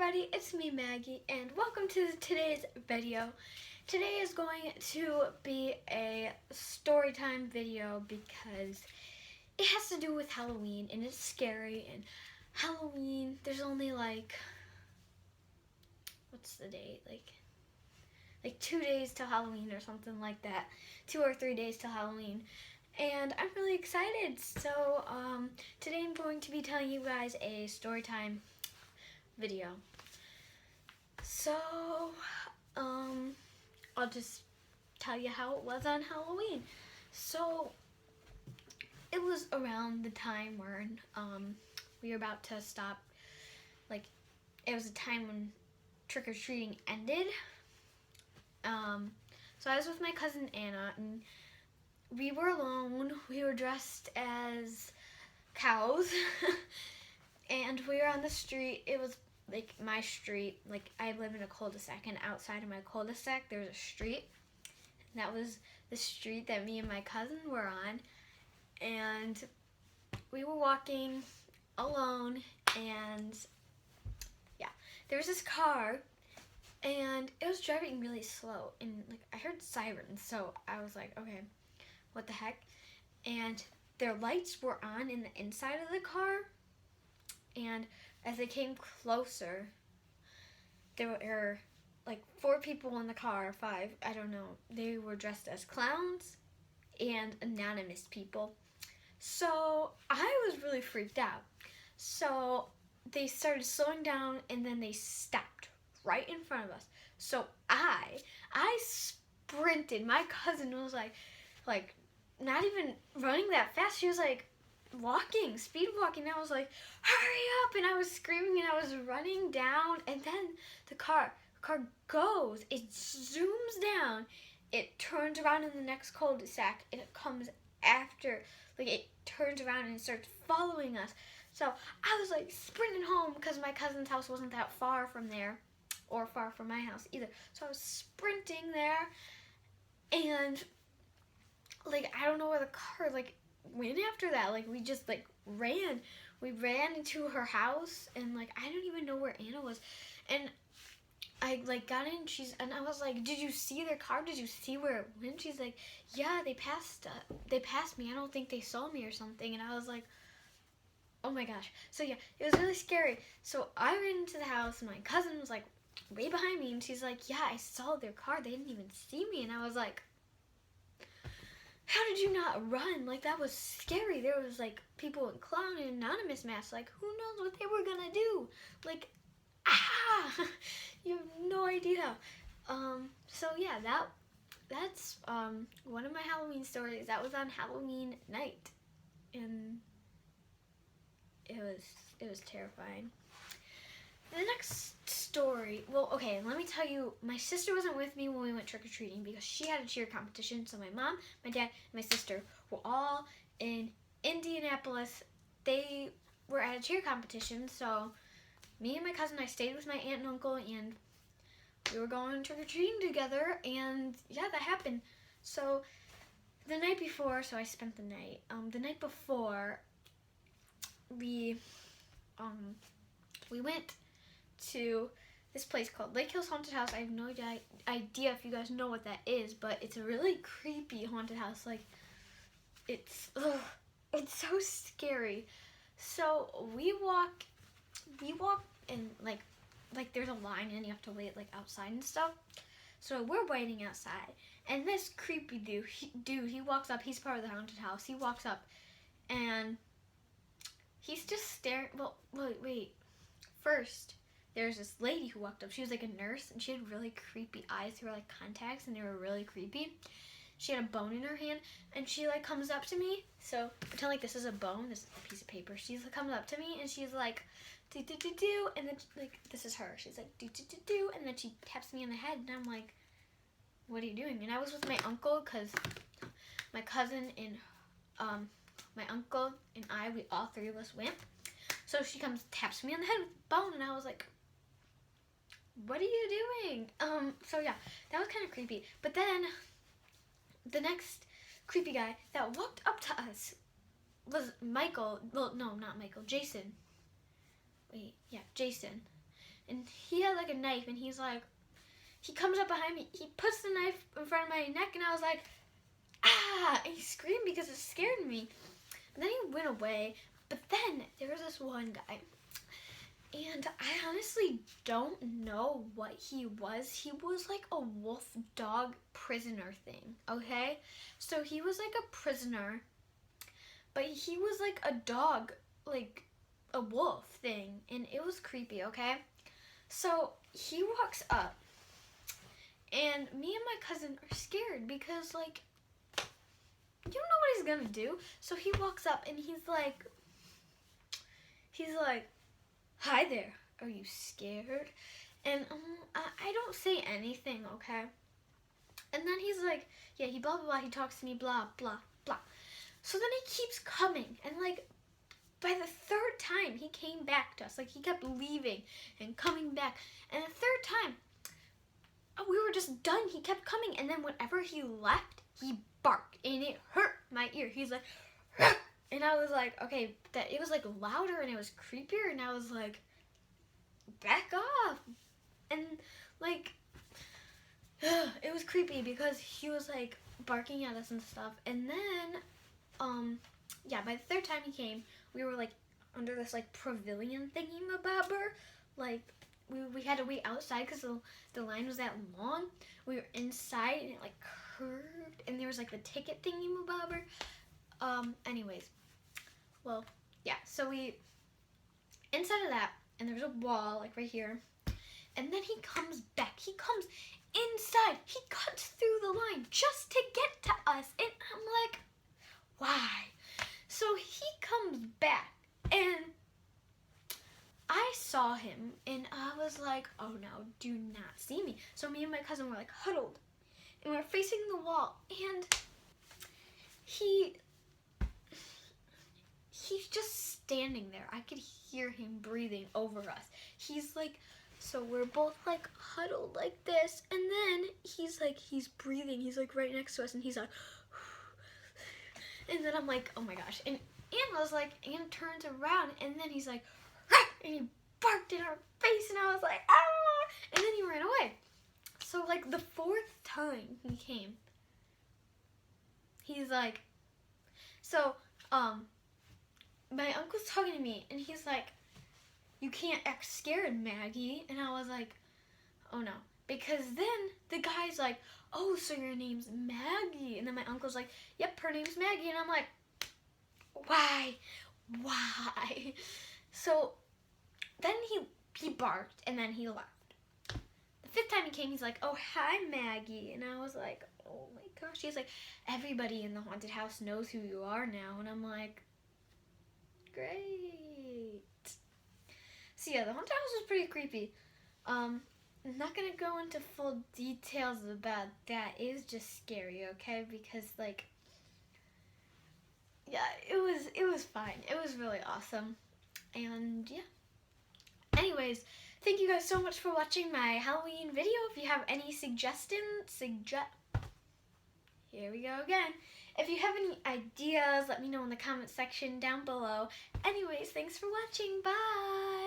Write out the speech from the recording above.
everybody, it's me Maggie and welcome to today's video. Today is going to be a story time video because it has to do with Halloween and it's scary, and Halloween, there's only what's the date? Like 2 days till Halloween or something like that. 2 or 3 days till Halloween. And I'm really excited. So today I'm going to be telling you guys a story time video. So, I'll just tell you how it was on Halloween. So, it was around the time when we were about to stop. It was a time when trick-or-treating ended. So I was with my cousin Anna, and we were alone. We were dressed as cows, and we were on the street. It was my street. I live in a cul-de-sac, and outside of my cul-de-sac there was a street. And that was the street that me and my cousin were on. And we were walking alone, and yeah, there was this car, and it was driving really slow, and I heard sirens, so I was like, okay, what the heck? And their lights were on in the inside of the car, and as they came closer, there were 4 people in the car, 5, I don't know. They were dressed as clowns and anonymous people. So I was really freaked out. So they started slowing down, and then they stopped right in front of us. So I sprinted. My cousin was like not even running that fast. She was speed walking. I was like, hurry up, and I was screaming, and I was running down, and then the car goes, it zooms down, it turns around in the next cul-de-sac, and it comes after, it turns around and it starts following us. So I was sprinting home because my cousin's house wasn't that far from there, or far from my house either. So I was sprinting there, and I don't know where the car went after that. We just ran. We ran into her house, and I don't even know where Anna was. And I got in, and I was like, did you see their car? Did you see where it went? She's like, yeah, they passed me. I don't think they saw me or something. And I was like, oh my gosh. So yeah, it was really scary. So I ran into the house, and my cousin was way behind me, and she's like, yeah, I saw their car. They didn't even see me. And I was like, how did you not run? That was scary. There was people in clown and anonymous masks. Who knows what they were gonna do? You have no idea. So yeah, that's one of my Halloween stories. That was on Halloween night, and it was terrifying. The next story, well, okay, let me tell you, my sister wasn't with me when we went trick-or-treating because she had a cheer competition. So my mom, my dad, and my sister were all in Indianapolis. They were at a cheer competition, so me and my cousin, I stayed with my aunt and uncle, and we were going trick-or-treating together, and yeah, that happened. So the night before, so I spent the night, the night before, we went to this place called Lake Hills Haunted House. I have no idea if you guys know what that is, but it's a really creepy haunted house. It's so scary. So we walk and there's a line, and you have to wait outside and stuff. So we're waiting outside, and this creepy dude, he walks up. He's part of the haunted house. He walks up, and he's just staring. Well, wait. First, there's this lady who walked up. She was a nurse, and she had really creepy eyes. They were contacts, and they were really creepy. She had a bone in her hand, and she comes up to me. So pretend this is a bone. This is a piece of paper. She comes up to me, and she's like, do do do do, and then this is her. She's like, do do do do, and then she taps me on the head, and I'm like, what are you doing? And I was with my uncle, because my cousin and my uncle and I, we all 3 of us went. So she comes, taps me on the head with a bone, and I was like, what are you doing? So yeah, that was kind of creepy. But then the next creepy guy that walked up to us was Michael. Well, no, not Michael. Jason. Wait, yeah, Jason. and he had like a knife, and he comes up behind me, he puts the knife in front of my neck, and I was like, ah, and he screamed because it scared me. And then he went away, but then there was this one guy, and I honestly don't know what he was. He was like a wolf dog prisoner thing, okay? So he was like a prisoner, but he was like a dog, like a wolf thing, and it was creepy, okay? So he walks up, and me and my cousin are scared because, like, you don't know what he's gonna do. So he walks up, and he's like, hi there, are you scared? And I don't say anything, okay? And then he's like, yeah, he blah, blah, blah, he talks to me, blah, blah, blah. So then he keeps coming, and like, by the third time, he came back to us. Like, he kept leaving and coming back. And the third time, we were just done. He kept coming, and then whenever he left, he barked, and it hurt my ear. He's like, "Ruh!" And I was like, okay, that it was like louder, and it was creepier, and I was like, back off. And like, it was creepy because he was like barking at us and stuff. And then, yeah, by the third time he came, we were like under this like pavilion thingy-mabobber. Like, we had to wait outside because the line was that long. We were inside, and it like curved, and there was like the ticket thingy-mabobber. Anyways, well, yeah, so we, inside of that, and there's a wall like right here, and then he comes back. He comes inside. He cuts through the line just to get to us, and I'm like, why? So he comes back, and I saw him, and I was like, oh no, do not see me. So me and my cousin were like huddled, and we were facing the wall, and he's just standing there. I could hear him breathing over us. He's like, so we're both like huddled like this, and then he's breathing. He's like right next to us, and he's like, and then I'm like, oh my gosh. And Anna was like, Anna turns around, and then he's like, "Rah!" and he barked in our face, and I was like, ah, and then he ran away. So like the fourth time he came, he's like, so my uncle's talking to me, and he's like, you can't act scared, Maggie. And I was like, oh no. Because then the guy's like, oh, so your name's Maggie. And then my uncle's like, yep, her name's Maggie. And I'm like, why? So then he barked, and then he left. The fifth time he came, he's like, oh, hi, Maggie. And I was like, oh my gosh. He's like, everybody in the haunted house knows who you are now. And I'm like, great. So yeah, the haunted house was pretty creepy. I'm not gonna go into full details about that. It was just scary, okay? Because like, yeah, it was fine. It was really awesome. And yeah. Anyways, thank you guys so much for watching my Halloween video. If you have any suggestions, here we go again. If you have any ideas, let me know in the comment section down below. Anyways, thanks for watching. Bye!